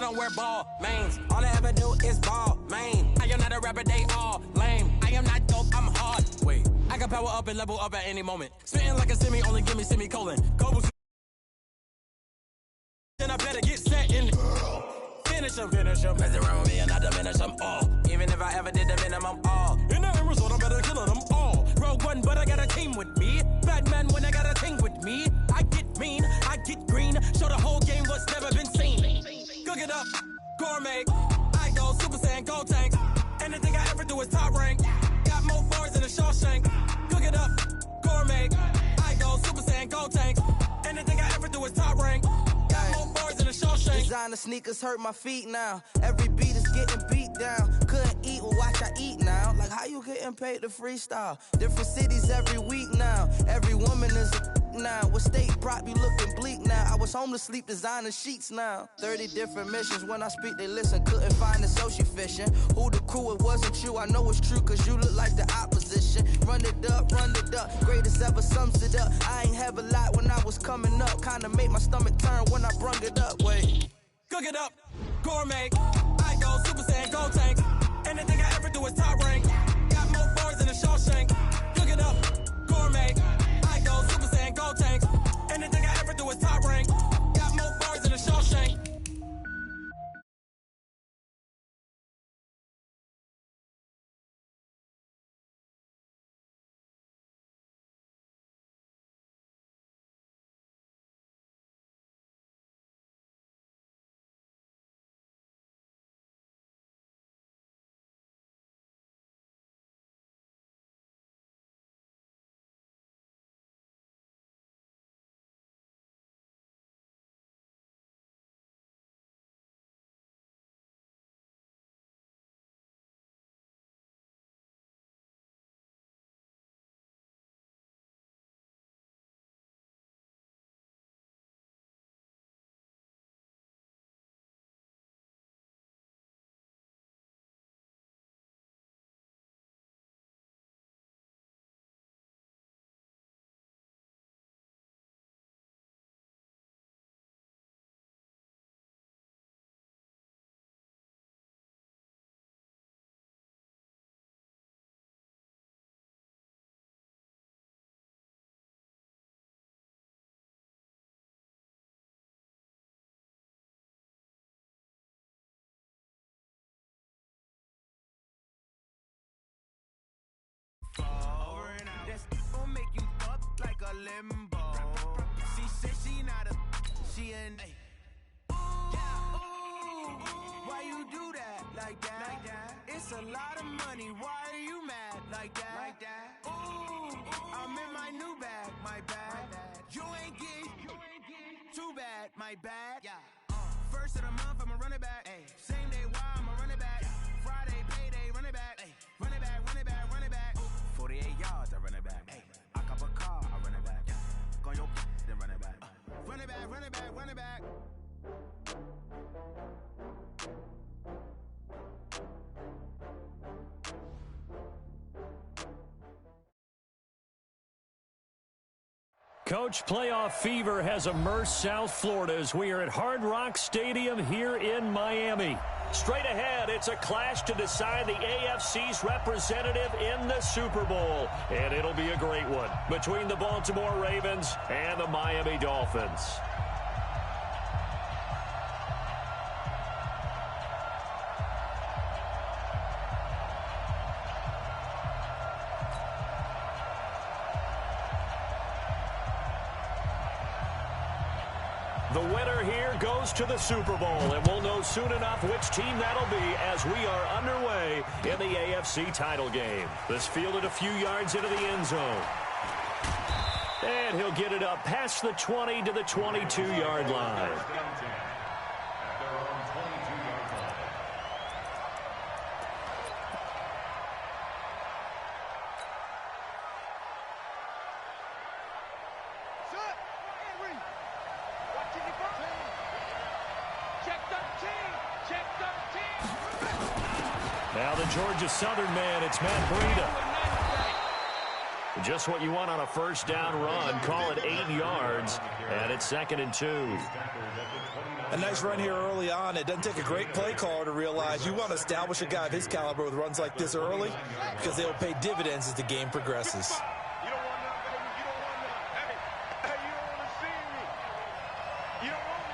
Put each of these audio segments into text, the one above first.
don't wear ball mains. All I ever do is ball main. I am not a rapper, they all lame. I am not dope, I'm hard. Wait, I can power up and level up at any moment. Spitting like a semi, only give me semicolon. Cobbles. Then I better get set in. Finish them. Mess around with me and I diminish them all. Even if I ever did the minimum, all. In the end result, I'm better killing them all. Rogue One, but I got a team with me. Batman when I got a team with me. I get mean, I get green. Show the whole game what's never been seen. Cook it up, gourmet. I go Super Saiyan, gold tanks. Anything I ever do is top rank. Got more bars than a Shawshank. Cook it up, gourmet. I go Super Saiyan, gold tanks. Anything I ever do is top rank. Designer sneakers hurt my feet now. Every beat is getting beat down. Couldn't eat, well watch I eat now. Like how you getting paid to freestyle? Different cities every week now. Every woman is a now. With state prop you looking bleak now. I was home to sleep designer sheets now. 30 different missions. When I speak they listen. Couldn't find it so she fishing. Who the crew, it wasn't you. I know it's true cause you look like the opposition. Run it up. Greatest ever sums it up. I ain't have a lot when I was coming up. Kinda made my stomach turn when I brung it up. Wait. Cook it up, gourmet. I go Super Saiyan, gold tanks. Anything I ever do is top rank. Got more bars than a Shawshank. Cook it up, gourmet. I go Super Saiyan, gold tanks. Anything I ever do is top rank. Got more bars than a Shawshank. Gon' make you up like a limbo. She said she not a, she an A. Ooh, why you do that like that? It's a lot of money. Why are you mad like that? Ooh, I'm in my new bag, my bad. You ain't get too bad, my bad. First of the month, I'ma run it back. Same day, why I'ma run it back. Friday, payday, run it back. Run it back, run it back, run it back. 48 yards, I run it back. I cop a car, I run it back. Go your then run it back. Run it back, run it back, run it back. Coach, playoff fever has immersed South Florida as we are at Hard Rock Stadium here in Miami. Straight ahead, it's a clash to decide the AFC's representative in the Super Bowl. And it'll be a great one between the Baltimore Ravens and the Miami Dolphins. The winner here goes to the Super Bowl, and we'll know soon enough which team that'll be as we are underway in the AFC title game. This fielded a few yards into the end zone. And he'll get it up past the 20 to the 22-yard line. Now the Georgia Southern man, it's Matt Breida. Just what you want on a first down run. Call it 8 yards, and it's 2nd and 2. A nice run here early on. It doesn't take a great play caller to realize you want to establish a guy of his caliber with runs like this early because they'll pay dividends as the game progresses. You don't want that, baby. You don't want that. Hey, you don't want to see me. You don't want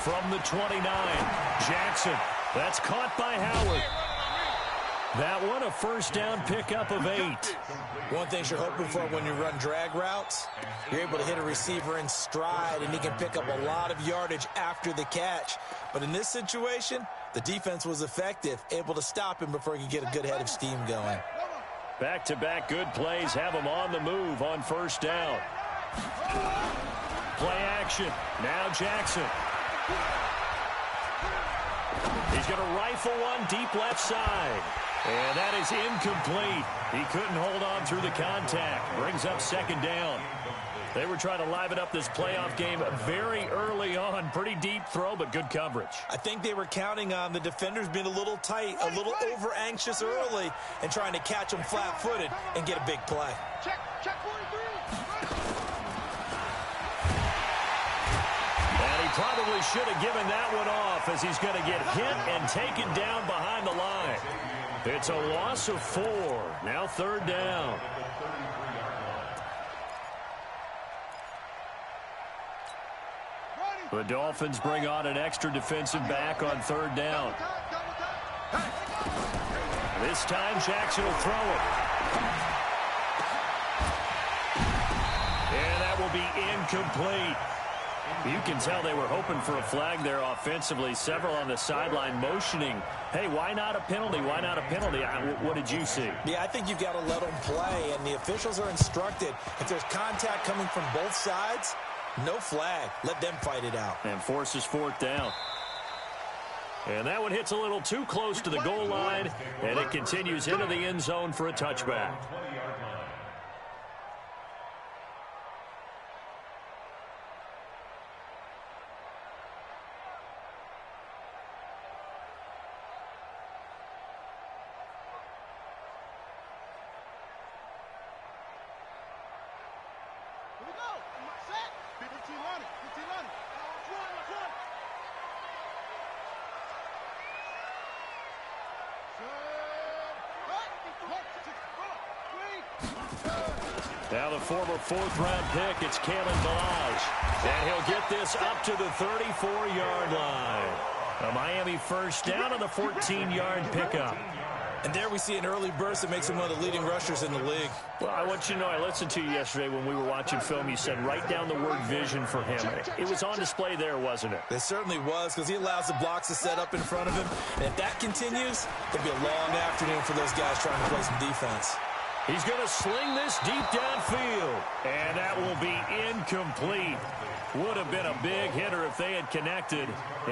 From the 29, Jackson. That's caught by Howard. That one, a first down pickup of 8. One thing you're hoping for when you run drag routes, you're able to hit a receiver in stride, and he can pick up a lot of yardage after the catch. But in this situation, the defense was effective, able to stop him before he could get a good head of steam going. Back-to-back good plays have him on the move on first down. Play action. Now Jackson. He's going to rifle one deep left side. And that is incomplete. He couldn't hold on through the contact. Brings up 2nd down. They were trying to liven up this playoff game very early on. Pretty deep throw, but good coverage. I think they were counting on the defenders being a little tight, a little over-anxious early, and trying to catch them flat-footed and get a big play. check 43. And he probably should have given that one off as he's going to get hit and taken down behind the line. It's a loss of 4. Now 3rd down. The Dolphins bring on an extra defensive back on 3rd down. This time Jackson will throw it. And that will be incomplete. You can tell they were hoping for a flag there offensively. Several on the sideline motioning, hey, why not a penalty? Why not a penalty? What did you see? Yeah, I think you've got to let them play, and the officials are instructed. If there's contact coming from both sides, no flag. Let them fight it out. And forces 4th down. And that one hits a little too close to the goal line, and it continues into the end zone for a touchback. Now the former 4th-round pick, it's badazz. And he'll get this up to the 34-yard line. A Miami first down on the 14-yard pickup. And there we see an early burst that makes him one of the leading rushers in the league. Well, I want you to know, I listened to you yesterday when we were watching film. You said write down the word vision for him. It was on display there, wasn't it? It certainly was, because he allows the blocks to set up in front of him. And if that continues, it'll be a long afternoon for those guys trying to play some defense. He's going to sling this deep downfield. And that will be incomplete. Would have been a big hitter if they had connected.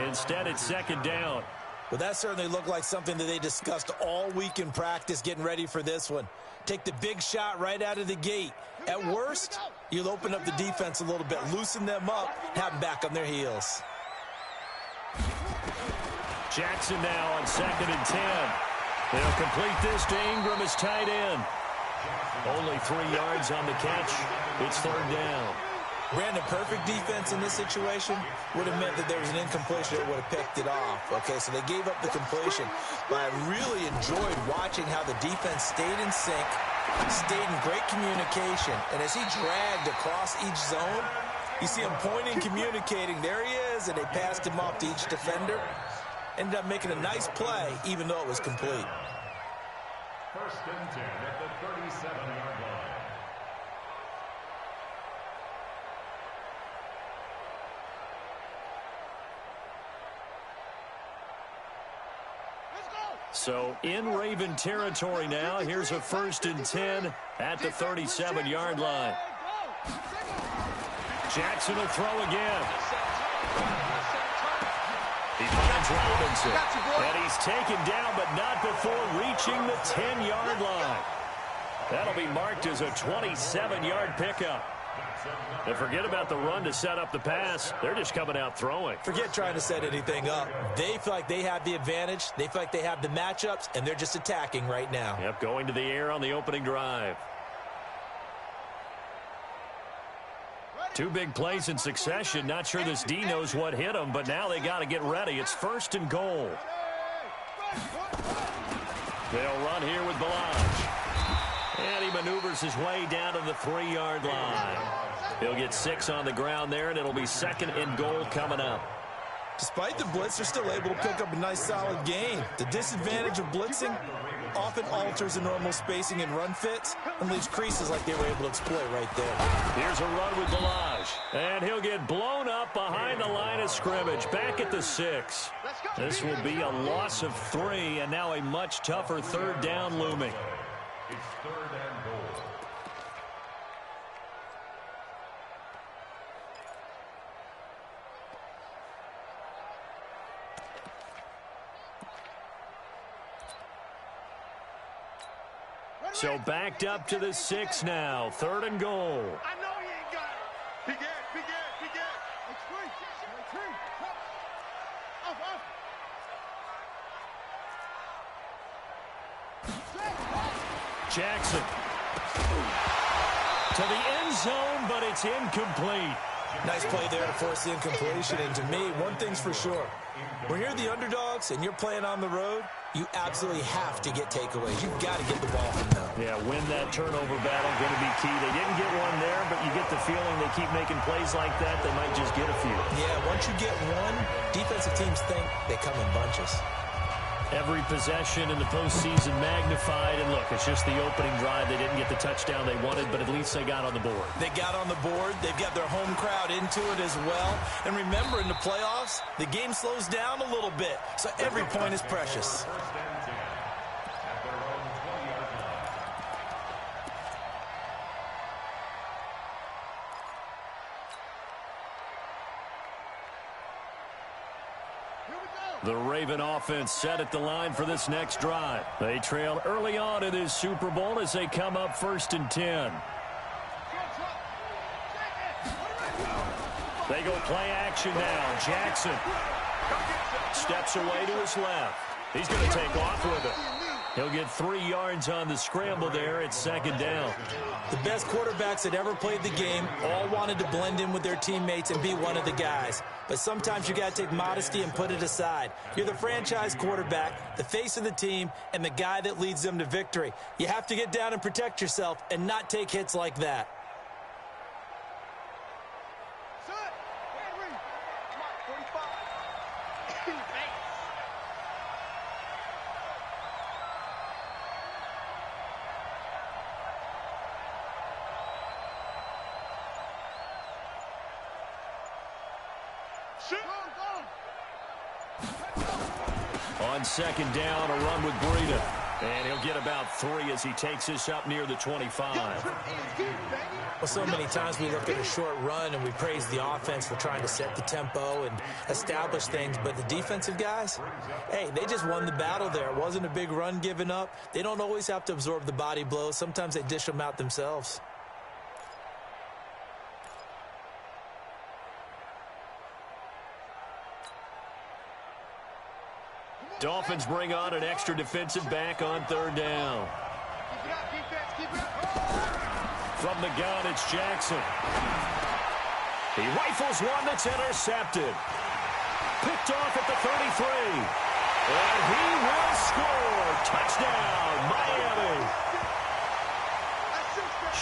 Instead, it's 2nd down. Well, that certainly looked like something that they discussed all week in practice, getting ready for this one. Take the big shot right out of the gate. At worst, you'll open up the defense a little bit, loosen them up, have them back on their heels. Jackson now on 2nd and 10. They'll complete this to Ingram as tight end. Only 3 yards on the catch. It's 3rd down. Brandon, perfect defense in this situation would have meant that there was an incompletion that would have picked it off. Okay, so they gave up the completion. But I really enjoyed watching how the defense stayed in sync, stayed in great communication. And as he dragged across each zone, you see him pointing, communicating. There he is, and they passed him off to each defender. Ended up making a nice play, even though it was complete. 1st and 10 at the 37-yard line. So in Raven territory now. Here's a 1st and 10 at the 37-yard line. Jackson will throw again. He finds Robinson. And he's taken down, but not before reaching the 10-yard line. That'll be marked as a 27-yard pickup. And forget about the run to set up the pass. They're just coming out throwing. Forget trying to set anything up. They feel like they have the advantage. They feel like they have the matchups, and they're just attacking right now. Yep, going to the air on the opening drive. Two big plays in succession. Not sure this D knows what hit him, but now they got to get ready. It's 1st and goal. They'll run here with Balaj. And he maneuvers his way down to the 3-yard line. He'll get 6 on the ground there, and it'll be 2nd and goal coming up. Despite the blitz, they're still able to pick up a nice, solid gain. The disadvantage of blitzing often alters the normal spacing and run fits and leaves creases like they were able to exploit right there. Here's a run with Balaj. And he'll get blown up behind the line of scrimmage, back at the 6. This will be a loss of 3, and now a much tougher 3rd down looming. It's 3rd and goal. So backed up to the 6 now. 3rd and goal. I know he ain't got it. Big Ed, Big Ed, Big Ed. It's free. Jackson. To the end zone, but it's incomplete. Nice play there to force the incompletion. And to me, one thing's for sure. When you're the underdogs and you're playing on the road, you absolutely have to get takeaways. You've got to get the ball from them. Yeah, win that turnover battle, going to be key. They didn't get one there, but you get the feeling they keep making plays like that, they might just get a few. Yeah, once you get one, defensive teams think they come in bunches. Every possession in the postseason magnified, and look, it's just the opening drive. They didn't get the touchdown they wanted, but at least they got on the board. They got on the board. They've got their home crowd into it as well. And remember, in the playoffs, the game slows down a little bit, so every point is precious. The Raven offense set at the line for this next drive. They trail early on in this Super Bowl as they come up 1st and 10. They go play action now. Jackson steps away to his left. He's going to take off with it. He'll get 3 yards on the scramble there at 2nd down. The best quarterbacks that ever played the game all wanted to blend in with their teammates and be one of the guys. But sometimes you got to take modesty and put it aside. You're the franchise quarterback, the face of the team, and the guy that leads them to victory. You have to get down and protect yourself and not take hits like that. On 2nd down, a run with Breida. And he'll get about 3 as he takes this up near the 25. Well, so many times we look at a short run and we praise the offense for trying to set the tempo and establish things. But the defensive guys, hey, they just won the battle there. It wasn't a big run given up. They don't always have to absorb the body blows. Sometimes they dish them out themselves. Dolphins bring on an extra defensive back on 3rd down. From the gun, it's Jackson. He rifles one that's intercepted. Picked off at the 33. And he will score. Touchdown, Miami.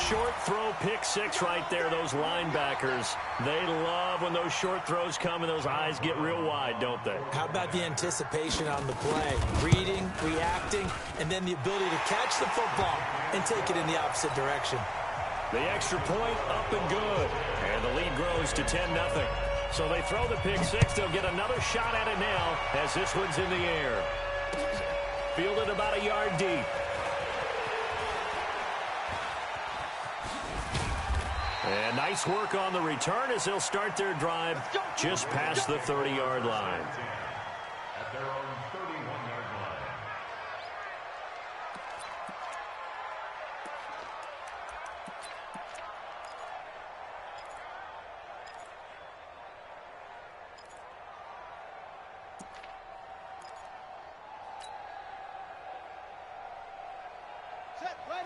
Short throw, pick 6 right there. Those linebackers, they love when those short throws come and those eyes get real wide, don't they? How about the anticipation on the play? Reading, reacting, and then the ability to catch the football and take it in the opposite direction. The extra point up and good. And the lead grows to 10-0. So they throw the pick 6. They'll get another shot at it now as this one's in the air. Fielded about a yard deep. And nice work on the return as they'll start their drive just past the 30-yard line. At their own 31-yard line.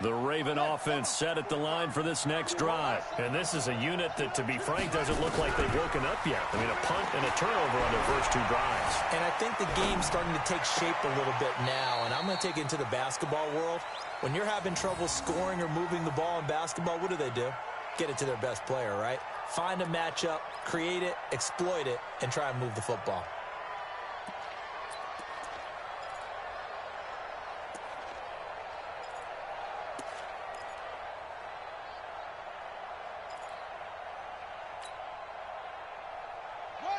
The Raven offense set at the line for this next drive. And this is a unit that, to be frank, doesn't look like they've woken up yet. I mean, a punt and a turnover on their first two drives. And I think the game's starting to take shape a little bit now. And I'm going to take it into the basketball world. When you're having trouble scoring or moving the ball in basketball, what do? Get it to their best player, right? Find a matchup, create it, exploit it, and try and move the football.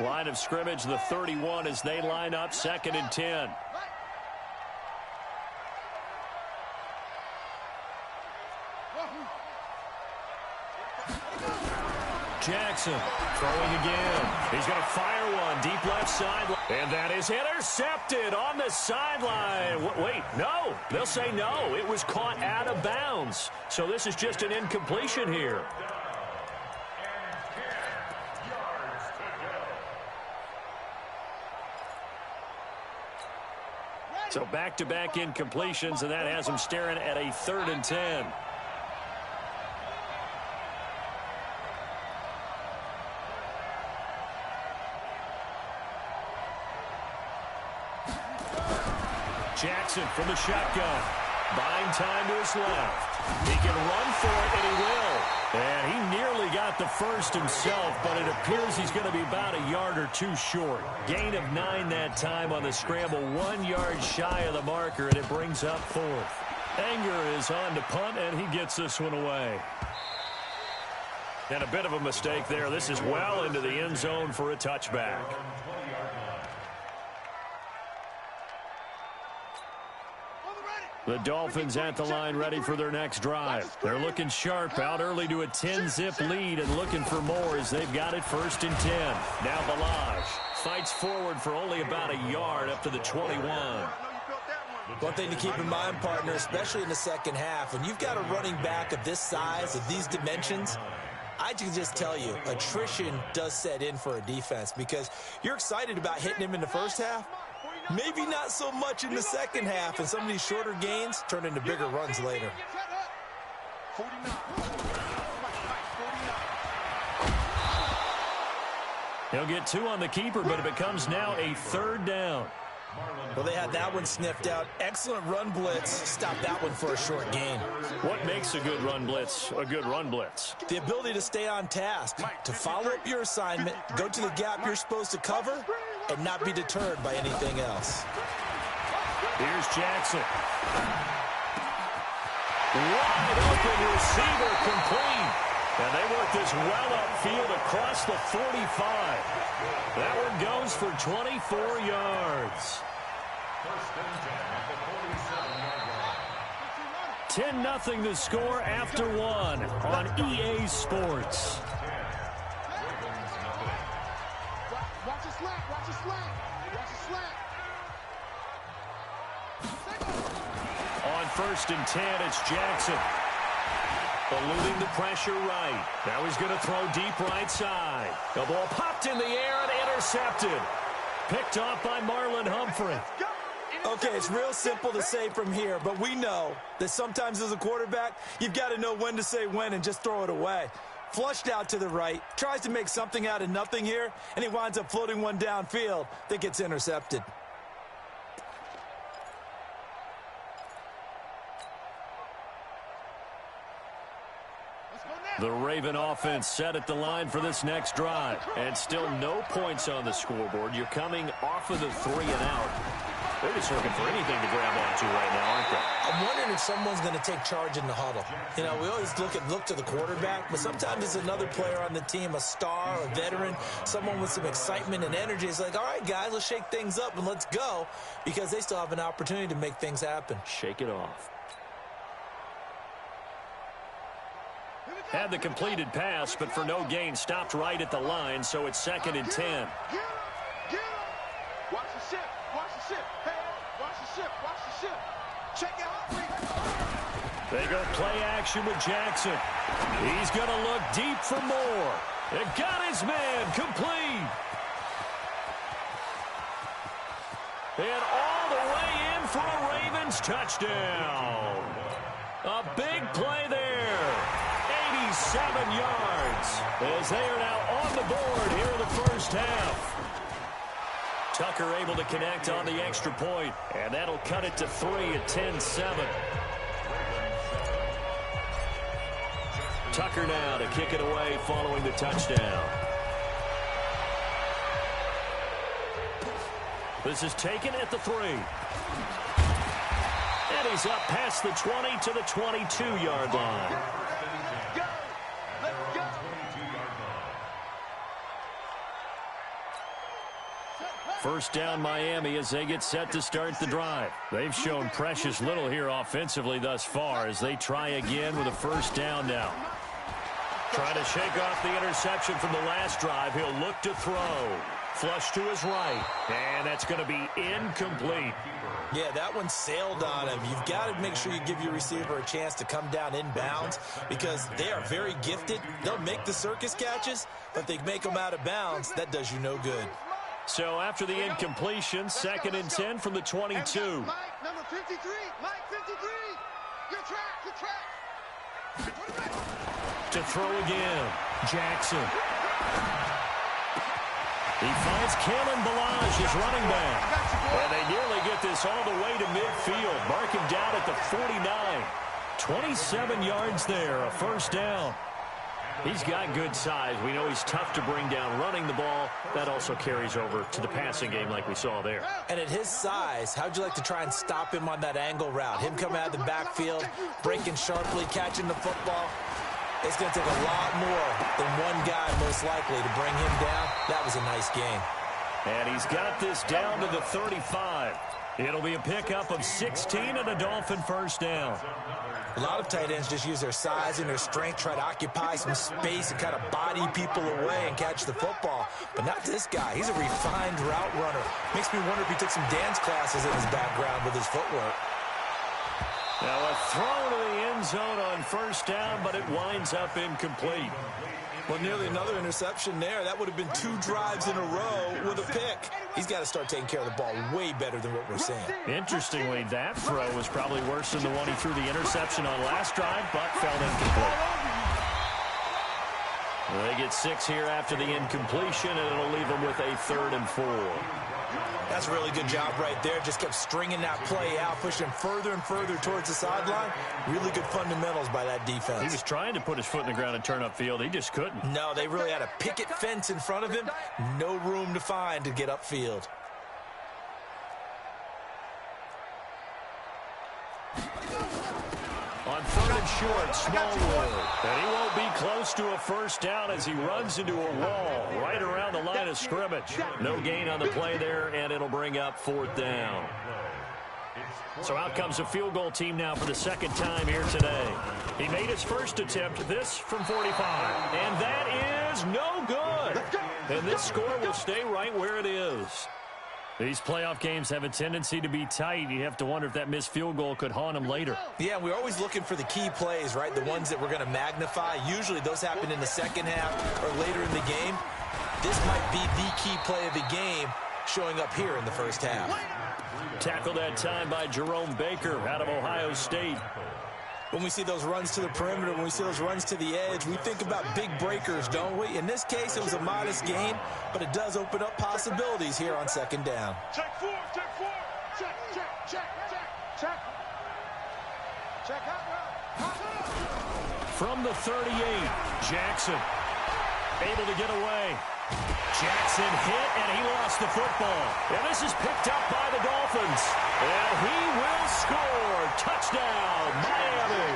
Line of scrimmage, the 31 as they line up, 2nd and 10. Jackson throwing again. He's going to fire one deep left side. And that is intercepted on the sideline. Wait, no. They'll say no. It was caught out of bounds. So this is just an incompletion here. So back-to-back incompletions, and that has him staring at a 3rd and 10. Jackson from the shotgun. Buying time to his left. He can run for it, and he will. And he nearly got the first himself, but it appears he's going to be about a yard or two short. Gain of 9 that time on the scramble, 1 yard shy of the marker, and it brings up 4th. Anger is on to punt, and he gets this one away. And a bit of a mistake there. This is well into the end zone for a touchback. The Dolphins at the line ready for their next drive. They're looking sharp, out early to a 10-zip lead and looking for more as they've got it 1st and 10. Now Balaj fights forward for only about a yard up to the 21. One thing to keep in mind, partner, especially in the second half, when you've got a running back of this size, of these dimensions, I can just tell you, attrition does set in for a defense because you're excited about hitting him in the first half. Maybe not so much in the second half, and some of these shorter gains turn into bigger runs later. He'll get 2 on the keeper, but it becomes now a 3rd down. Well, they had that one sniffed out. Excellent run blitz. Stop that one for a short gain. What makes a good run blitz a good run blitz? The ability to stay on task, to follow up your assignment, go to the gap you're supposed to cover, and not be deterred by anything else. Here's Jackson. Wide open receiver complete. And they work this well upfield across the 45. That one goes for 24 yards. 10-0 the score after 1 on EA Sports. Watch the slant, watch the slant, watch the slant. On 1st and 10, it's Jackson. Eluding the pressure right. Now he's going to throw deep right side. The ball popped in the air and intercepted. Picked off by Marlon Humphrey. Okay, it's real simple to say from here, but we know that sometimes as a quarterback, you've got to know when to say when and just throw it away. Flushed out to the right, tries to make something out of nothing here, and he winds up floating one downfield that gets intercepted. The Raven offense set at the line for this next drive. And still no points on the scoreboard. You're coming off of the 3 and out. They're just looking for anything to grab onto right now, aren't they? I'm wondering if someone's going to take charge in the huddle. You know, we always look to the quarterback, but sometimes it's another player on the team, a star, a veteran, someone with some excitement and energy. It's like, all right, guys, let's shake things up and let's go, because they still have an opportunity to make things happen. Shake it off. Had the completed pass, but for no gain, stopped right at the line, so it's 2nd and 10. Watch the ship, watch the ship, hey, watch the ship, watch the ship. Check out. They go play action with Jackson. He's going to look deep for more. It got his man complete. And all the way in for a Ravens touchdown. A big play there. 87 yards as they are now on the board here in the first half. Tucker able to connect on the extra point, and that'll cut it to 3 at 10-7. Tucker now to kick it away following the touchdown. This is taken at the 3. And he's up past the 20 to the 22-yard line. First down Miami as they get set to start the drive. They've shown precious little here offensively thus far as they try again with a first down now. Trying to shake off the interception from the last drive. He'll look to throw. Flush to his right. And that's going to be incomplete. Yeah, that one sailed on him. You've got to make sure you give your receiver a chance to come down inbounds because they are very gifted. They'll make the circus catches, but if they make them out of bounds, that does you no good. So after the incompletion, 2nd and 10 from the 22. Mike, number 53. Mike, 53. Your track. To throw again. Jackson. He finds Kalen Balazs, his running back. And they nearly get this all the way to midfield. Mark him down at the 49. 27 yards there, a first down. He's got good size. We know he's tough to bring down running the ball. That also carries over to the passing game like we saw there. And at his size, how'd you like to try and stop him on that angle route? Him coming out of the backfield, breaking sharply, catching the football. It's going to take a lot more than one guy most likely to bring him down. That was a nice game. And he's got this down to the 35. It'll be a pickup of 16 and a Dolphin first down. A lot of tight ends just use their size and their strength, try to occupy some space and kind of body people away and catch the football. But not this guy. He's a refined route runner. Makes me wonder if he took some dance classes in his background with his footwork. Now a throw to the end zone on first down, but it winds up incomplete. Well, nearly another interception there. That would have been 2 drives in a row with a pick. He's got to start taking care of the ball way better than what we're seeing. Interestingly, that throw was probably worse than the one he threw the interception on last drive, but fell incomplete. They get 6 here after the incompletion, and it'll leave them with a 3rd and 4. That's a really good job right there. Just kept stringing that play out, pushing further and further towards the sideline. Really good fundamentals by that defense. He was trying to put his foot in the ground and turn upfield. He just couldn't. No, they really had a picket fence in front of him. No room to find to get upfield. On 3rd and short, Smallwood. And he won't be close to a first down as he runs into a wall right around the line of scrimmage. No gain on the play there, and it'll bring up 4th down. So out comes a field goal team now for the 2nd time here today. He made his first attempt, this from 45. And that is no good. And this score will stay right where it is. These playoff games have a tendency to be tight. You have to wonder if that missed field goal could haunt them later. Yeah, we're always looking for the key plays, right? The ones that we're going to magnify. Usually those happen in the second half or later in the game. This might be the key play of the game showing up here in the first half. Tackled that time by Jerome Baker out of Ohio State. When we see those runs to the perimeter, when we see those runs to the edge, we think about big breakers, don't we? In this case, it was a modest gain, but it does open up possibilities here on 2nd down. Check 4. Check. From the 38, Jackson able to get away. Jackson hit, and he lost the football. And this is picked up by the Dolphins. And he will score. Touchdown, Miami.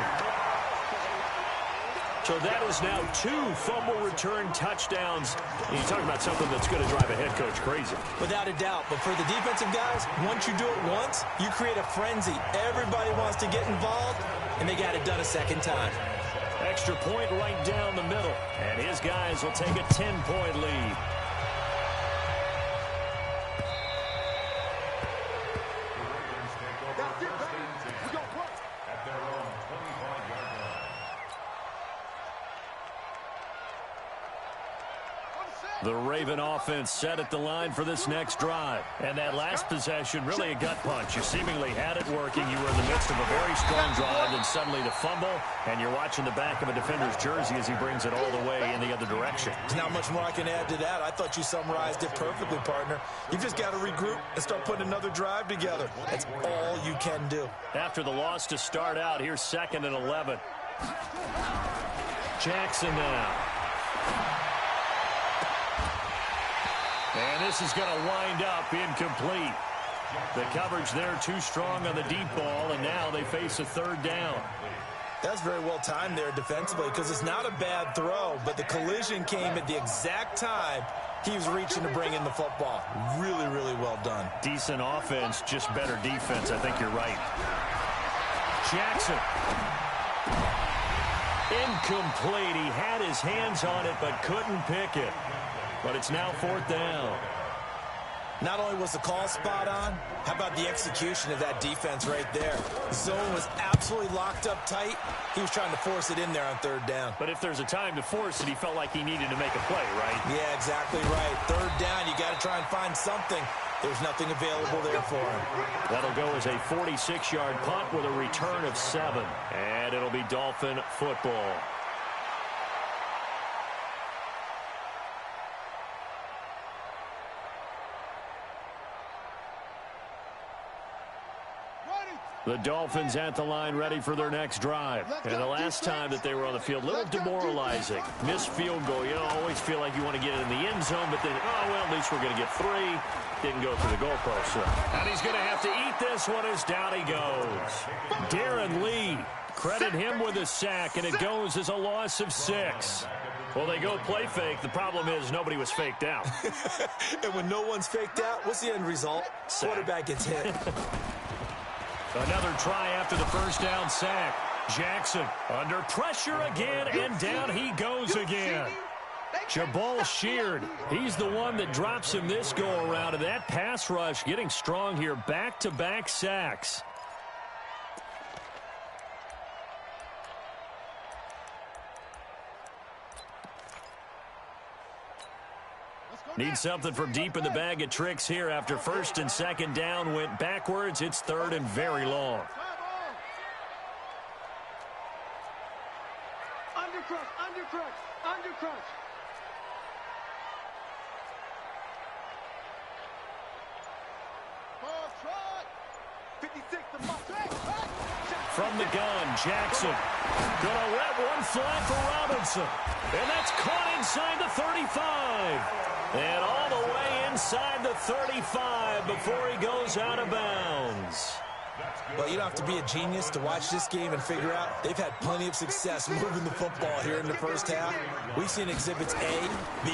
So that is now 2 fumble return touchdowns. And you're talking about something that's going to drive a head coach crazy. Without a doubt. But for the defensive guys, once you do it once, you create a frenzy. Everybody wants to get involved, and they got it done a 2nd time. Extra point right down the middle. And his guys will take a 10-point lead. The Raven offense set at the line for this next drive. And that last possession, really a gut punch. You seemingly had it working. You were in the midst of a very strong drive, and suddenly the fumble, and you're watching the back of a defender's jersey as he brings it all the way in the other direction. There's not much more I can add to that. I thought you summarized it perfectly, partner. You've just got to regroup and start putting another drive together. That's all you can do. After the loss to start out, here's 2nd and 11. Jackson now. And this is going to wind up incomplete. The coverage there too strong on the deep ball, and now they face a 3rd down. That's very well timed there defensively because it's not a bad throw, but the collision came at the exact time he was reaching to bring in the football. Really, really well done. Decent offense, just better defense. I think you're right. Jackson. Incomplete. He had his hands on it but couldn't pick it. But it's now 4th down. Not only was the call spot on, how about the execution of that defense right there? The zone was absolutely locked up tight. He was trying to force it in there on 3rd down. But if there's a time to force it, he felt like he needed to make a play, right? Yeah, exactly right. 3rd down, you got to try and find something. There's nothing available there for him. That'll go as a 46-yard punt with a return of 7. And it'll be Dolphin football. The Dolphins at the line ready for their next drive. And the last time that they were on the field, a little demoralizing. Missed field goal. You know, always feel like you want to get it in the end zone, but then, oh, well, at least we're going to get 3. Didn't go through the goalpost. And he's going to have to eat this one as down he goes. Darren Lee, credit him with a sack, and it goes as a loss of 6. Well, they go play fake. The problem is nobody was faked out. And when no one's faked out, what's the end result? Sack. Quarterback gets hit. Another try after the 1st down sack. Jackson under pressure again, and down he goes again. Jabal Sheard, he's the one that drops him this go-around, and that pass rush getting strong here. Back-to-back sacks. Need something from deep in the bag of tricks here after 1st and 2nd down went backwards. It's 3rd and very long. Undercrush. Ball trot. 56 to Mark. From the gun, Jackson. Gonna let one fly for Robinson. And that's caught inside the 35. And all the way inside the 35 before he goes out of bounds. Well, you don't have to be a genius to watch this game and figure out they've had plenty of success moving the football here in the 1st half. We've seen exhibits A, B,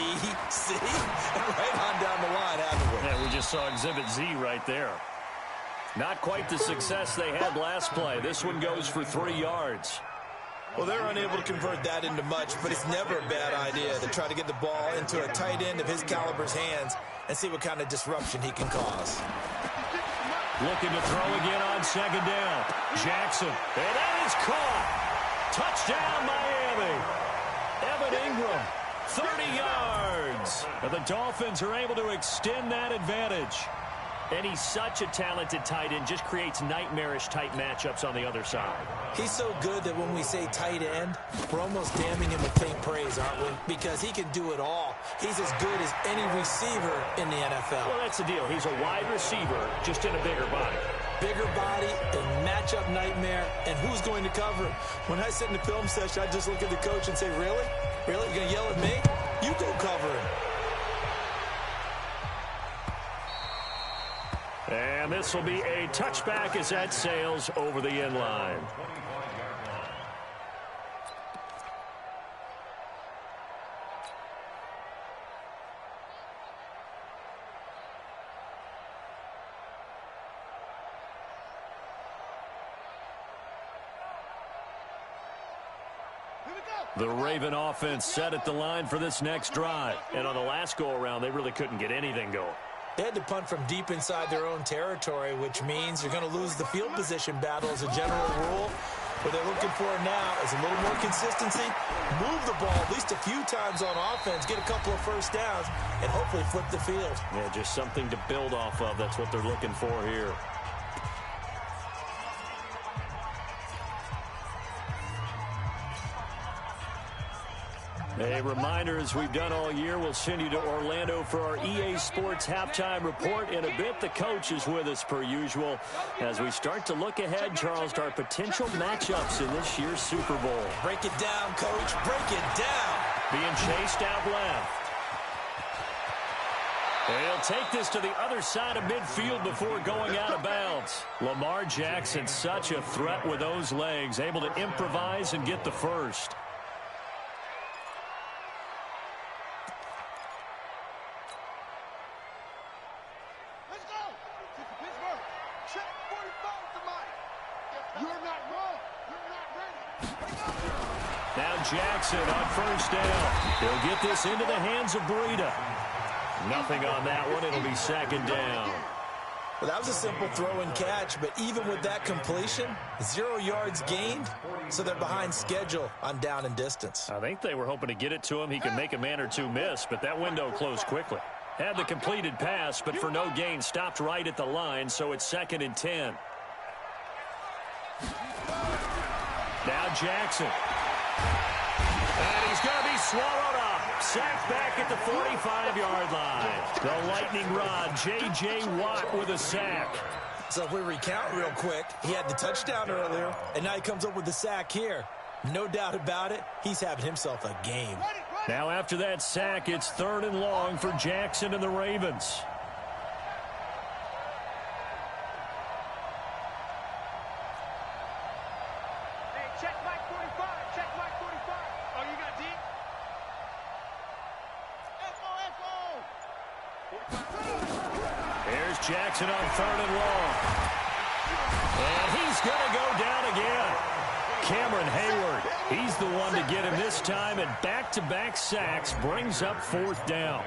C, and right on down the line, haven't we? Yeah, we just saw exhibit Z right there. Not quite the success they had last play. This one goes for 3 yards. Well, they're unable to convert that into much, but it's never a bad idea to try to get the ball into a tight end of his caliber's hands and see what kind of disruption he can cause. Looking to throw again on 2nd down. Jackson, and that is caught. Touchdown, Miami. Evan Ingram, 30 yards. And the Dolphins are able to extend that advantage. And he's such a talented tight end, just creates nightmarish-type matchups on the other side. He's so good that when we say tight end, we're almost damning him with faint praise, aren't we? Because he can do it all. He's as good as any receiver in the NFL. Well, that's the deal. He's a wide receiver, just in a bigger body. Bigger body, a matchup nightmare, and who's going to cover him? When I sit in the film session, I just look at the coach and say, really? Really? You're going to yell at me? You go cover him. And this will be a touchback as that sails over the end line. The Raven offense set at the line for this next drive. And on the last go-around, they really couldn't get anything going. They had to punt from deep inside their own territory, which means you're going to lose the field position battle as a general rule. What they're looking for now is a little more consistency, move the ball at least a few times on offense, get a couple of first downs, and hopefully flip the field. Yeah, just something to build off of. That's what they're looking for here. A reminder, as we've done all year, we'll send you to Orlando for our EA Sports halftime report in a bit. The coach is with us per usual as we start to look ahead, Charles, to our potential matchups in this year's Super Bowl. Break it down, Coach. Break it down. Being chased out left. He'll take this to the other side of midfield before going out of bounds. Lamar Jackson, such a threat with those legs, able to improvise and get the first. Jackson on first down. He'll get this into the hands of Breida. Nothing on that one. It'll be second down. Well, that was a simple throw and catch, but even with that completion, 0 yards gained, so they're behind schedule on down and distance. I think they were hoping to get it to him. He could make a man or two miss, but that window closed quickly. Had the completed pass, but for no gain, stopped right at the line, so it's 2nd and 10. Now Jackson. And he's going to be swallowed up. Sacked back at the 45-yard line. The lightning rod, J.J. Watt with a sack. So if we recount real quick, he had the touchdown earlier, and now he comes up with the sack here. No doubt about it, he's having himself a game. Now after that sack, it's 3rd and long for Jackson and the Ravens. Jackson on 3rd and long. And he's going to go down again. Cameron Hayward, he's the one to get him this time, and back-to-back sacks brings up 4th down.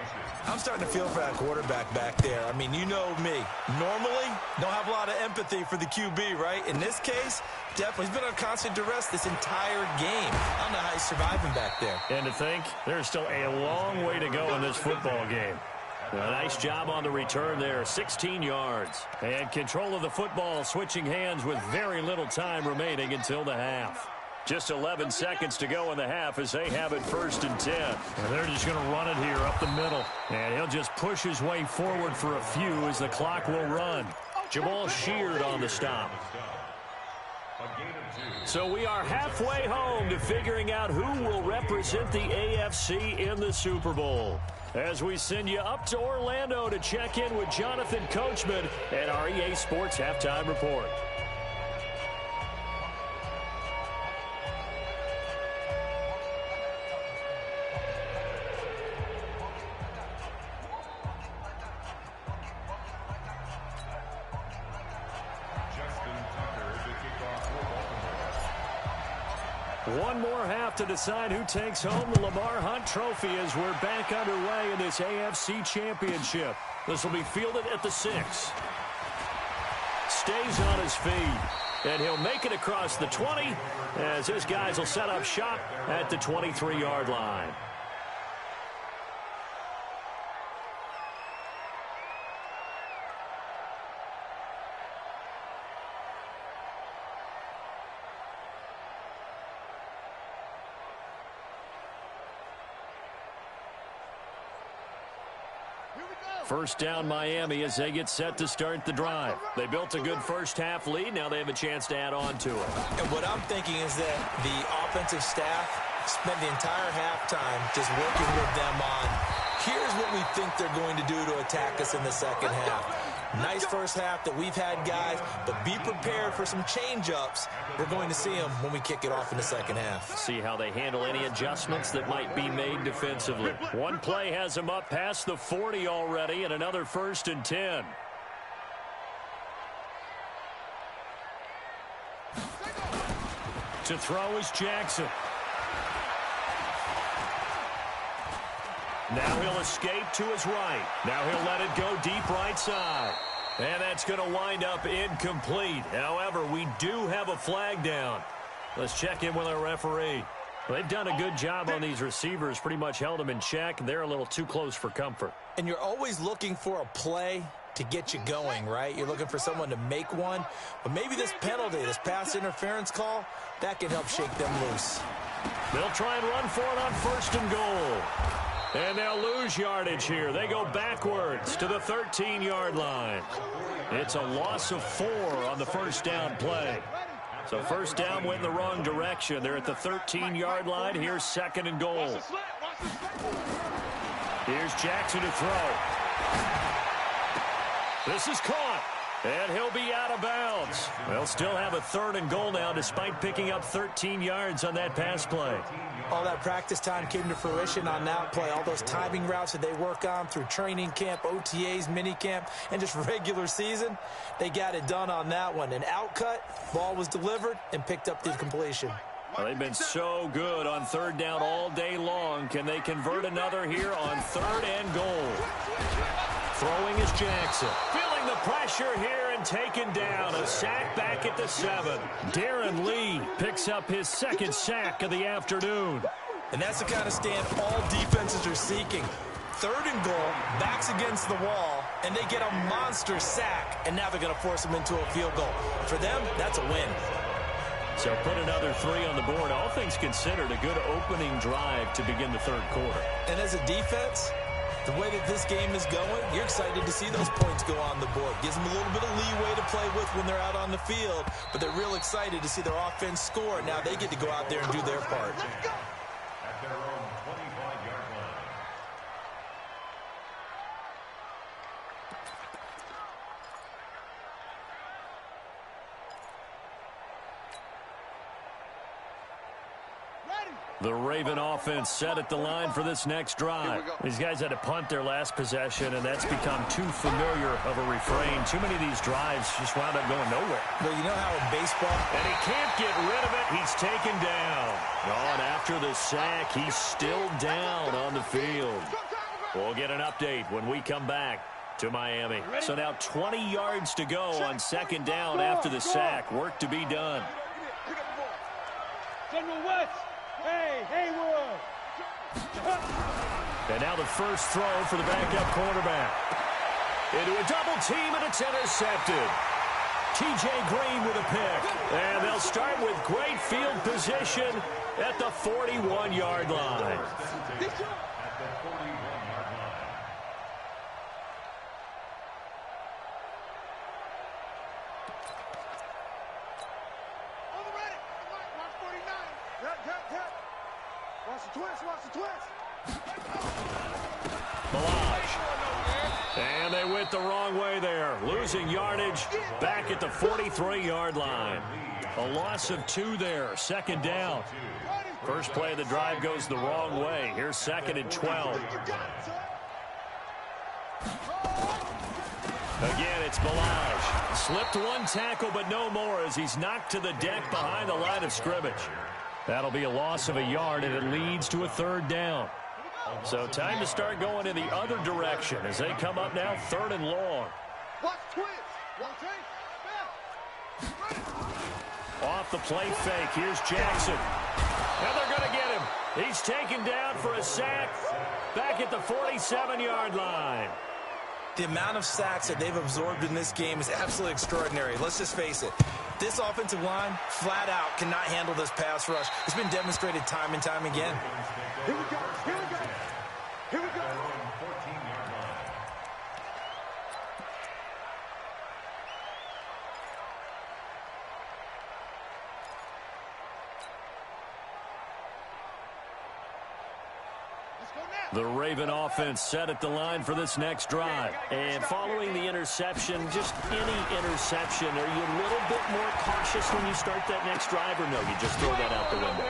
I'm starting to feel for that quarterback back there. I mean, you know me. Normally, don't have a lot of empathy for the QB, right? In this case, definitely. He's been on constant duress this entire game. I don't know how he's surviving back there. And to think, there's still a long way to go in this football game. A nice job on the return there, 16 yards. And control of the football, switching hands with very little time remaining until the half. Just 11 seconds to go in the half as they have it 1st and 10. And they're just going to run it here up the middle. And he'll just push his way forward for a few as the clock will run. Jamal Sheard on the stop. So we are halfway home to figuring out who will represent the AFC in the Super Bowl. As we send you up to Orlando to check in with Jonathan Coachman and our EA Sports Halftime Report. One more half to decide who takes home the Lamar Hunt Trophy as we're back underway in this AFC Championship. This will be fielded at the 6. Stays on his feet, and he'll make it across the 20 as his guys will set up shop at the 23-yard line. First down Miami as they get set to start the drive. They built a good first half lead. Now they have a chance to add on to it. And what I'm thinking is that the offensive staff spent the entire halftime just working with them on, here's what we think they're going to do to attack us in the second half. Nice first half that we've had, guys, but be prepared for some change-ups. We're going to see them when we kick it off in the second half. See how they handle any adjustments that might be made defensively. One play has them up past the 40 already, and another 1st and 10. To throw is Jackson. Now he'll escape to his right. Now he'll let it go deep right side. And that's going to wind up incomplete. However, we do have a flag down. Let's check in with our referee. They've done a good job on these receivers, pretty much held them in check, and they're a little too close for comfort. And you're always looking for a play to get you going, right? You're looking for someone to make one. But maybe this penalty, this pass interference call, that can help shake them loose. They'll try and run for it on 1st and goal. And they'll lose yardage here. They go backwards to the 13-yard line. It's a loss of 4 on the first down play. So first down went in the wrong direction. They're at the 13-yard line. Here's 2nd and goal. Here's Jackson to throw. This is caught. And he'll be out of bounds. They'll still have a 3rd and goal now despite picking up 13 yards on that pass play. All that practice time came to fruition on that play. All those timing routes that they work on through training camp, OTAs, minicamp, and just regular season, they got it done on that one. An outcut, ball was delivered, and picked up the completion. Well, they've been so good on 3rd down all day long. Can they convert another here on 3rd and goal? Throwing is Jackson. Feeling the pressure here and taken down. A sack back at the 7. Darren Lee picks up his 2nd sack of the afternoon. And that's the kind of stand all defenses are seeking. 3rd and goal, backs against the wall, and they get a monster sack. And now they're going to force them into a field goal. For them, that's a win. So put another 3 on the board. All things considered, a good opening drive to begin the 3rd quarter. And as a defense, the way that this game is going, you're excited to see those points go on the board. Gives them a little bit of leeway to play with when they're out on the field, but they're real excited to see their offense score. Now they get to go out there and do their part. At their own 25-yard line. The Raven offense set at the line for this next drive. These guys had to punt their last possession, and that's become too familiar of a refrain. Too many of these drives just wound up going nowhere. Well, you know how in baseball... And he can't get rid of it. He's taken down. Oh, and after the sack, he's still down on the field. We'll get an update when we come back to Miami. So now 20 yards to go on 2nd down after the sack. Work to be done. General West. Hey, Haywood! And now the first throw for the backup quarterback. Into a double team, and it's intercepted. T.J. Green with a pick. And they'll start with great field position at the 41-yard line. And they went the wrong way there. Losing yardage back at the 43-yard line. A loss of 2 there. 2nd down. First play of the drive goes the wrong way. Here's 2nd and 12. Again, it's Balaj. Slipped 1 tackle, but no more as he's knocked to the deck behind the line of scrimmage. That'll be a loss of a yard, and it leads to a 3rd down. So time to start going in the other direction as they come up now 3rd and long. Off the play fake. Here's Jackson. And they're going to get him. He's taken down for a sack back at the 47-yard line. The amount of sacks that they've absorbed in this game is absolutely extraordinary. Let's just face it. This offensive line, flat out, cannot handle this pass rush. It's been demonstrated time and time again. Here we go. Here we go. Here we go. The Raven offense set at the line for this next drive. And following the interception, just any interception, are you a little bit more cautious when you start that next drive, or no, you just throw that out the window?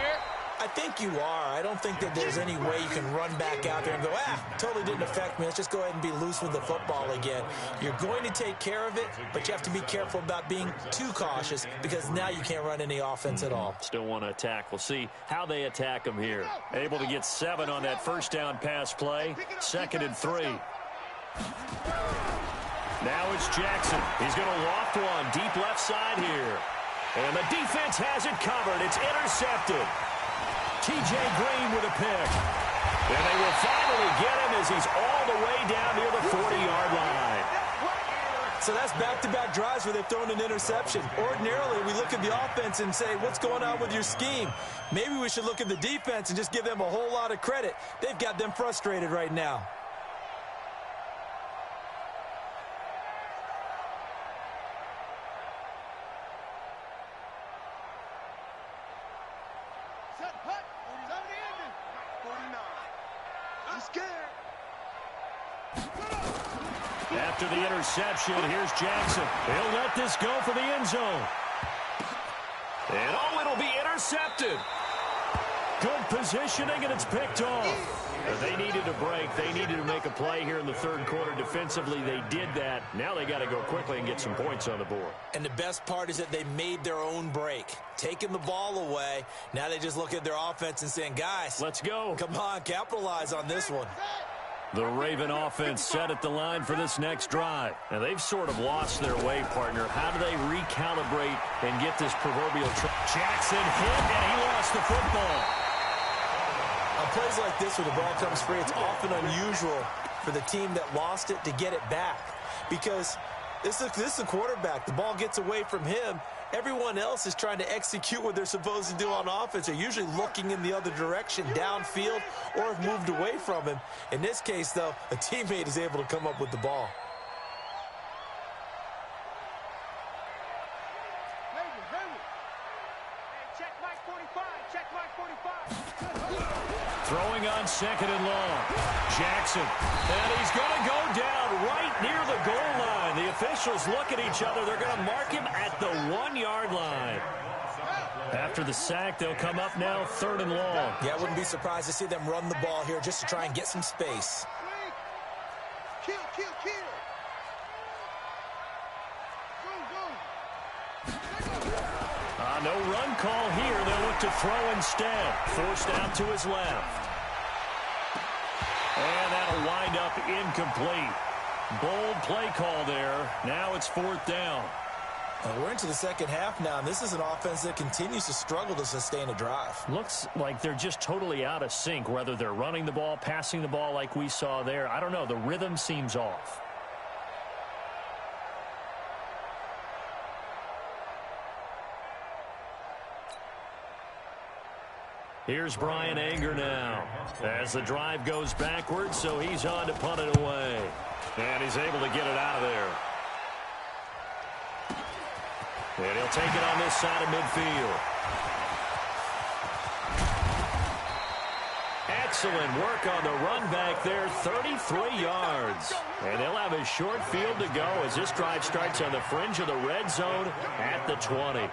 I think you are. I don't think that there's any way you can run back out there and go, totally didn't affect me. Let's just go ahead and be loose with the football again. You're going to take care of it, but you have to be careful about being too cautious because now you can't run any offense at all. Still want to attack. We'll see how they attack them here. Able to get 7 on that first down pass play. 2nd and 3. Now it's Jackson. He's going to loft one deep left side here. And the defense has it covered. It's intercepted. T.J. Green with a pick. And they will finally get him as he's all the way down near the 40-yard line. So that's back-to-back drives where they've thrown an interception. Ordinarily, we look at the offense and say, what's going on with your scheme? Maybe we should look at the defense and just give them a whole lot of credit. They've got them frustrated right now. After the interception, here's Jackson. He'll let this go for the end zone. And it'll be intercepted. Good positioning, and it's picked off. They needed a break. They needed to make a play here in the third quarter. Defensively, they did that. Now they got to go quickly and get some points on the board. And the best part is that they made their own break. Taking the ball away. Now they just look at their offense and saying, guys, let's go. Come on, capitalize on this one. The Raven offense set at the line for this next drive. And they've sort of lost their way, partner. How do they recalibrate and get this proverbial Jackson hit, and he lost the football. On plays like this where the ball comes free, it's often unusual for the team that lost it to get it back. Because this is a quarterback. The ball gets away from him. Everyone else is trying to execute what they're supposed to do on offense. They're usually looking in the other direction, downfield, or have moved away from him. In this case, though, a teammate is able to come up with the ball. Throwing on second and long. Jackson. And he's going to go down right near the goal line. The officials look at each other. They're going to mark him at the 1-yard line. After the sack, they'll come up now third and long. Yeah, I wouldn't be surprised to see them run the ball here just to try and get some space. Kill. No run call here. They'll look to throw instead. Forced out to his left. And that'll wind up incomplete. Bold play call there. Now it's fourth down. We're into the second half now, and this is an offense that continues to struggle to sustain a drive. Looks like they're just totally out of sync, whether they're running the ball, passing the ball like we saw there. I don't know. The rhythm seems off. Here's Brian Anger now as the drive goes backwards, so he's on to punt it away. And he's able to get it out of there. And he'll take it on this side of midfield. Excellent work on the run back there, 33 yards. And they'll have a short field to go as this drive starts on the fringe of the red zone at the 20.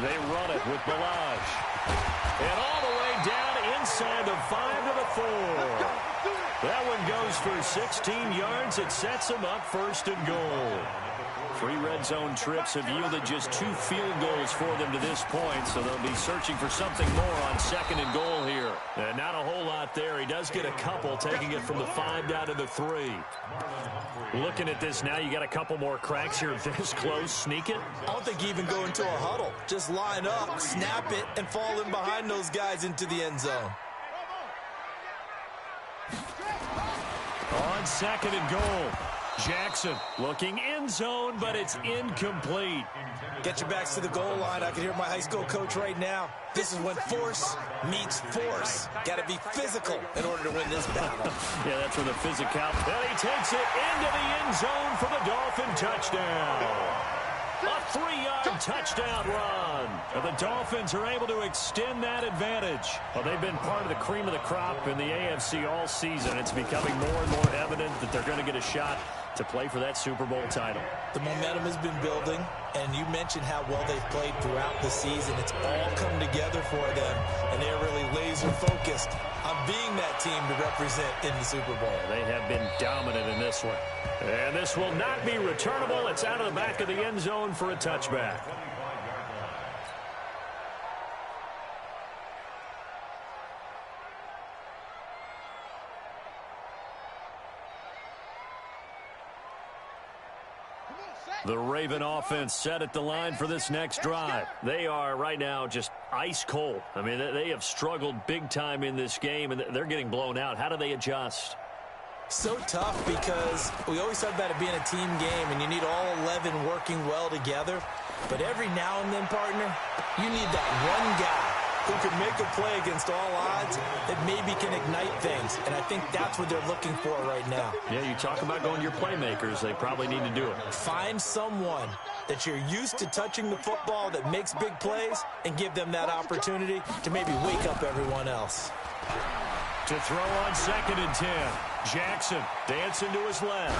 They run it with Balazs. And all the way down inside the 5 to the 4. That one goes for 16 yards. It sets them up first and goal. 3 red zone trips have yielded just 2 field goals for them to this point, so they'll be searching for something more on second and goal here. And not a whole lot there. He does get a couple, taking it from the 5 down to the 3. Looking at this now, you got a couple more cracks here this close. Sneak it? I don't think you even go into a huddle. Just line up, snap it, and fall in behind those guys into the end zone. On second and goal. Jackson looking end zone, but it's incomplete. Get your backs to the goal line. I can hear my high school coach right now. This is when force meets force. Got to be physical in order to win this battle. Yeah, that's where the physical. And he takes it into the end zone for the Dolphin touchdown. A 3-yard touchdown run. And the Dolphins are able to extend that advantage. Well, they've been part of the cream of the crop in the AFC all season. It's becoming more and more evident that they're going to get a shot to play for that Super Bowl title. The momentum has been building, and you mentioned how well they've played throughout the season. It's all come together for them, and they're really laser-focused on being that team to represent in the Super Bowl. They have been dominant in this one. And this will not be returnable. It's out of the back of the end zone for a touchback. The Raven offense set at the line for this next drive. They are right now just ice cold. I mean, they have struggled big time in this game, and they're getting blown out. How do they adjust? So tough because we always talk about it being a team game, and you need all 11 working well together. But every now and then, partner, you need that one guy who can make a play against all odds that maybe can ignite things. And I think that's what they're looking for right now. Yeah, you talk about going to your playmakers. They probably need to do it. Find someone that you're used to touching the football that makes big plays and give them that opportunity to maybe wake up everyone else. To throw on 2nd and 10. Jackson dancing to his left.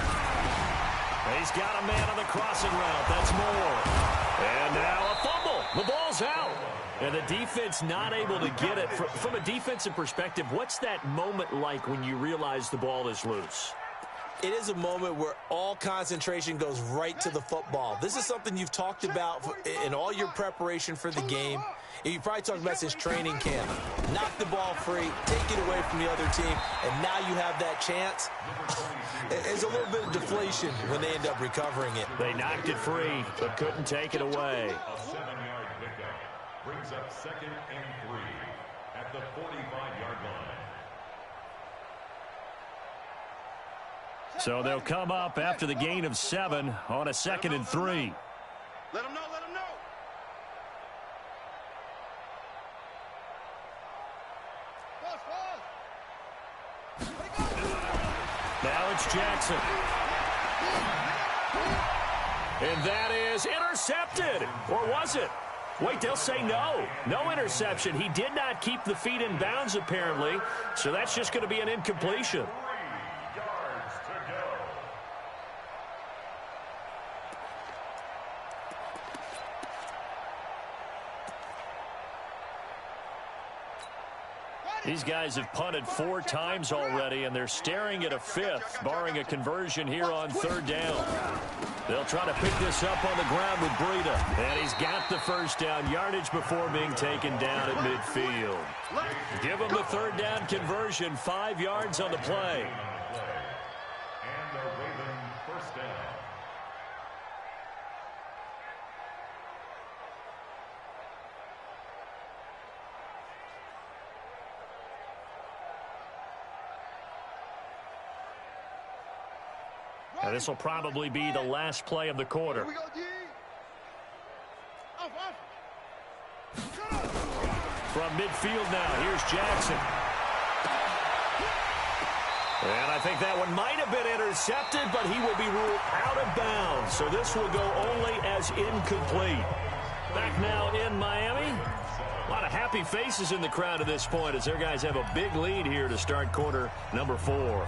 He's got a man on the crossing route. That's Moore. And now a fumble. The ball's out. And the defense not able to get it. From a defensive perspective, what's that moment like when you realize the ball is loose? It is a moment where all concentration goes right to the football. This is something you've talked about in all your preparation for the game. You probably talked about this training camp. Knock the ball free, take it away from the other team, and now you have that chance. It's a little bit of deflation when they end up recovering it. They knocked it free, but couldn't take it away. A 7-yard pickup brings up 2nd and 3 at the 45-yard line. So they'll come up after the gain of 7 on a 2nd and 3. Let him know, let him know. Now it's Jackson. And that is intercepted. Or was it? Wait, they'll say no. No interception. He did not keep the feet in bounds, apparently. So that's just going to be an incompletion. 3 yards to go. These guys have punted 4 times already, and they're staring at a 5th, barring a conversion here on 3rd down. They'll try to pick this up on the ground with Breida. And he's got the 1st down yardage before being taken down at midfield. Give him the 3rd down conversion, 5 yards on the play. And the Raven 1st down. And this will probably be the last play of the quarter. Here we go, D. Off. From midfield now, here's Jackson. And I think that one might have been intercepted, but he will be ruled out of bounds. So this will go only as incomplete. Back now in Miami. A lot of happy faces in the crowd at this point as their guys have a big lead here to start quarter number 4.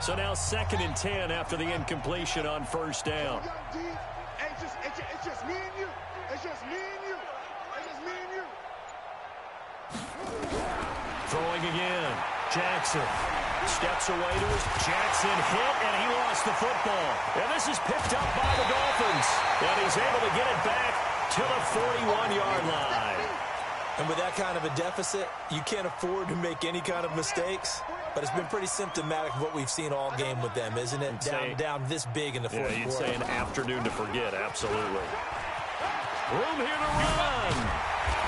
So now 2nd and 10 after the incompletion on 1st down. It's just me and you. It's just me and you. It's just me and you. Throwing again. Jackson steps away to his. Jackson hit, and he lost the football. And this is picked up by the Dolphins. And he's able to get it back to the 41-yard line. And with that kind of a deficit, you can't afford to make any kind of mistakes. But it's been pretty symptomatic of what we've seen all game with them, isn't it? Down this big in the fourth quarter. You'd say an afternoon to forget, absolutely. Room here to run.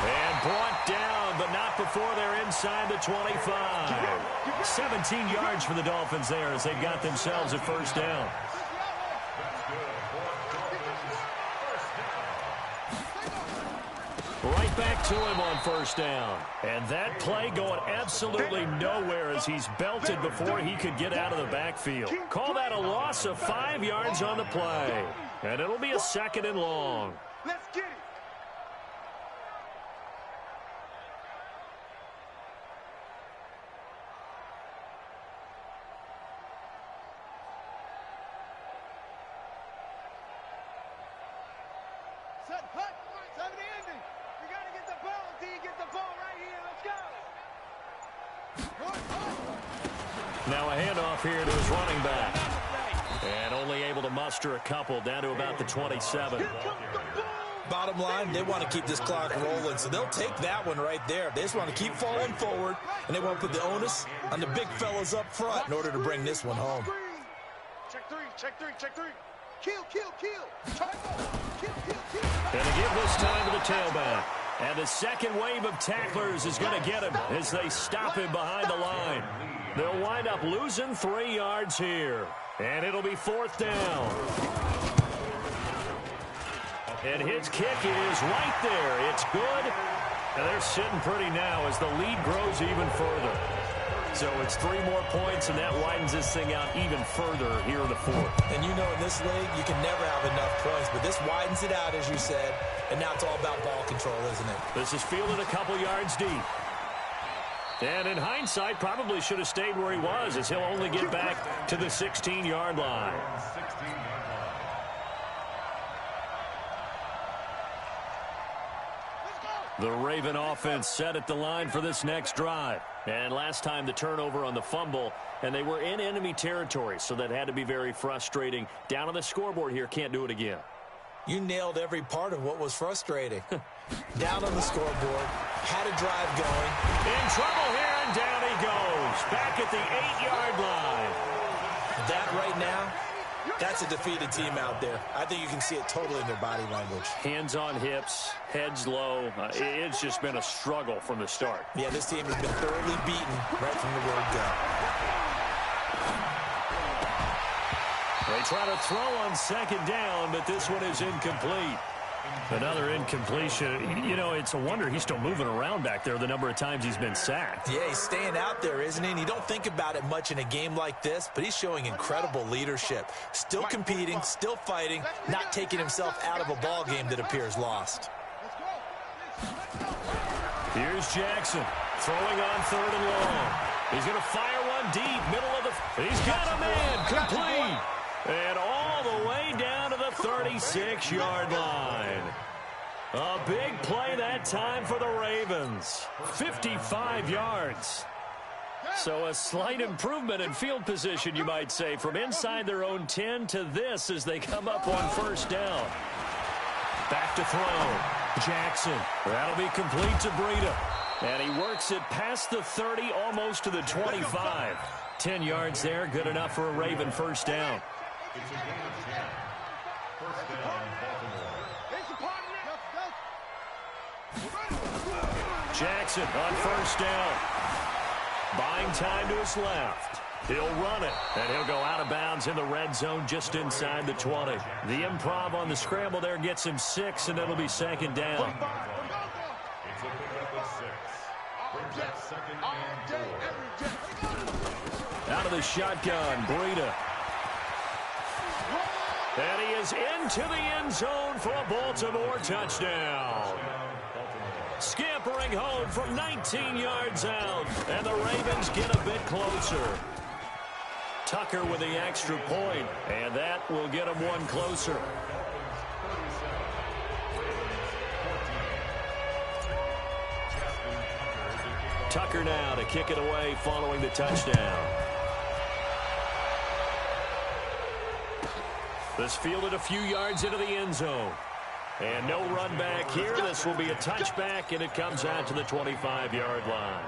And brought down, but not before they're inside the 25. 17 yards for the Dolphins there as they've got themselves a 1st down. Right back to him on 1st down. And that play going absolutely nowhere as he's belted before he could get out of the backfield. Call that a loss of 5 yards on the play. And it'll be a 2nd and long. Let's get it. Set, hut, 7 ending. We got to get the ball, D. Get the ball right here. Let's go. Now a handoff here to his running back. And only able to muster a couple down to about the 27. Here comes the ball. Bottom line, they want to keep this clock rolling, so they'll take that one right there. They just want to keep falling forward, and they want to put the onus on the big fellas up front in order to bring this one home. Check three, check three, check three. Kill, kill, kill. Try kill, kill, kill. Going to give this time to the tailback. And the second wave of tacklers is going to get him as they stop him behind the line. They'll wind up losing 3 yards here. And it'll be 4th down. And his kick is right there. It's good. And they're sitting pretty now as the lead grows even further. So it's 3 more points, and that widens this thing out even further here in the 4th. And you know in this league, you can never have enough points, but this widens it out, as you said, and now it's all about ball control, isn't it? This is fielded a couple yards deep. And in hindsight, probably should have stayed where he was, as he'll only get back to the 16-yard line. The Raven offense set at the line for this next drive. And last time the turnover on the fumble, and they were in enemy territory, so that had to be very frustrating. Down on the scoreboard here, can't do it again. You nailed every part of what was frustrating. Down on the scoreboard, had a drive going. In trouble here, and down he goes. Back at the 8-yard line. That right now, that's a defeated team out there. I think you can see it totally in their body language. Hands on hips, heads low. It's just been a struggle from the start. Yeah, this team has been thoroughly beaten right from the word go. They try to throw on 2nd down, but this one is incomplete. Another incompletion. You know, it's a wonder he's still moving around back there the number of times he's been sacked. Yeah, he's staying out there, isn't he? And you don't think about it much in a game like this, but he's showing incredible leadership. Still competing, still fighting, not taking himself out of a ball game that appears lost. Here's Jackson throwing on 3rd and long. He's going to fire one deep, middle of the... He's got a man, complete. And all the way down to the 36-yard line. A big play that time for the Ravens. 55 yards. So a slight improvement in field position, you might say, from inside their own 10 to this as they come up on 1st down. Back to throw. Jackson. That'll be complete to Breida. And he works it past the 30, almost to the 25. 10 yards there, good enough for a Raven 1st down. It's a game of 10. 1st down, Baltimore. Jackson on 1st down. Buying time to his left. He'll run it, and he'll go out of bounds in the red zone just inside the 20. The improv on the scramble there gets him 6, and it'll be 2nd down. It's a pickup of 6. Brings up 2nd and 4. Out of the shotgun, Breida. And he is into the end zone for a Baltimore touchdown. Scampering home from 19 yards out, and the Ravens get a bit closer. Tucker with the extra point, and that will get him one closer. Tucker now to kick it away following the touchdown. This fielded a few yards into the end zone. And no run back here. This will be a touchback, and it comes out to the 25-yard line.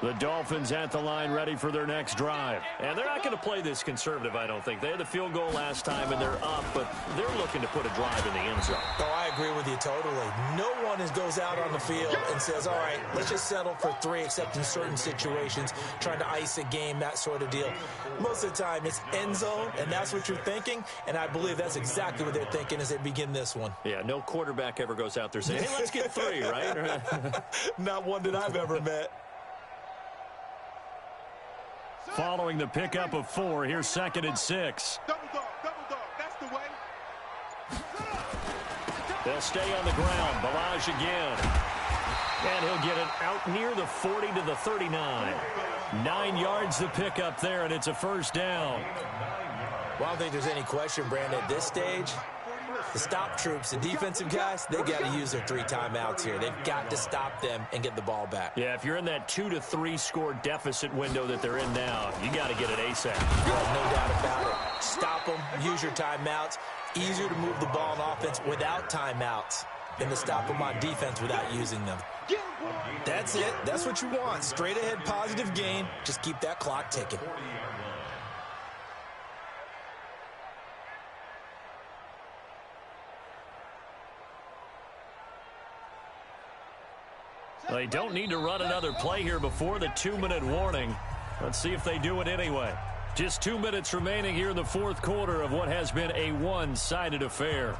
The Dolphins at the line ready for their next drive. And they're not going to play this conservative, I don't think. They had the field goal last time, and they're up, but they're looking to put a drive in the end zone. Oh, I agree with you totally. No one goes out on the field and says, all right, let's just settle for 3, except in certain situations, trying to ice a game, that sort of deal. Most of the time, it's end zone, and that's what you're thinking, and I believe that's exactly what they're thinking as they begin this one. Yeah, no quarterback ever goes out there saying, hey, let's get 3, right? Not one that I've ever met. Following the pickup of 4, here's 2nd and 6. Double dog, that's the way. They'll stay on the ground. Balazs again. And he'll get it out near the 40 to the 39. 9 yards to pick up there, and it's a 1st down. Well, I don't think there's any question, Brandon, at this stage, The stop troops, the defensive guys, they got to use their 3 timeouts here. They've got to stop them and get the ball back. Yeah, if you're in that 2 to 3 score deficit window that they're in now, you got to get it ASAP. Yeah, no doubt about it. Stop them, use your timeouts. Easier to move the ball on offense without timeouts than to stop them on defense without using them. That's it. That's what you want. Straight ahead positive gain. Just keep that clock ticking. They don't need to run another play here before the 2-minute warning. Let's see if they do it anyway. Just 2 minutes remaining here in the fourth quarter of what has been a one-sided affair.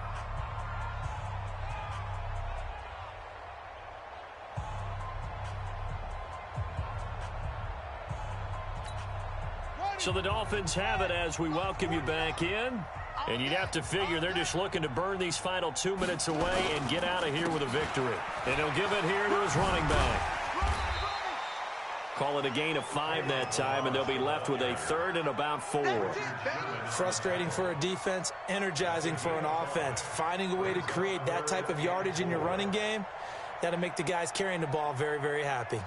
So the Dolphins have it as we welcome you back in. And you'd have to figure they're just looking to burn these final 2 minutes away and get out of here with a victory. And he'll give it here to his running back. Call it a gain of 5 that time, and they'll be left with a 3rd and about 4. Frustrating for a defense, energizing for an offense. Finding a way to create that type of yardage in your running game, that'll make the guys carrying the ball very, very happy.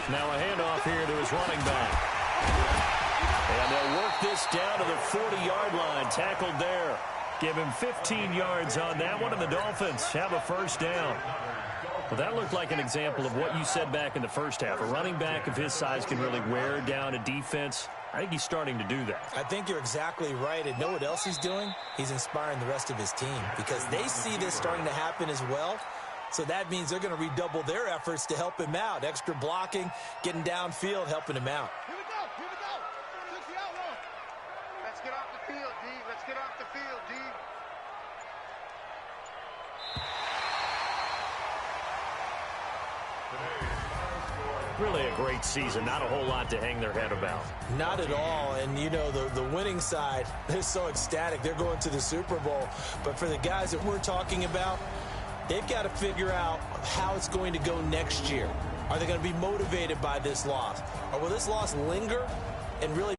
Now a handoff here to his running back. And they'll work this down to the 40-yard line. Tackled there. Give him 15 yards on that one, and the Dolphins have a first down. Well, that looked like an example of what you said back in the first half. A running back of his size can really wear down a defense. I think he's starting to do that. I think you're exactly right. And know what else he's doing? He's inspiring the rest of his team because they see this starting to happen as well. So that means they're going to redouble their efforts to help him out. Extra blocking, getting downfield, helping him out. Here we go. Here we go. 60 out long. Let's get off the field, D. Let's get off the field, D. Really a great season. Not a whole lot to hang their head about. Not at all. And, you know, the winning side, they're so ecstatic. They're going to the Super Bowl. But for the guys that we're talking about, they've got to figure out how it's going to go next year. Are they going to be motivated by this loss? Or will this loss linger and really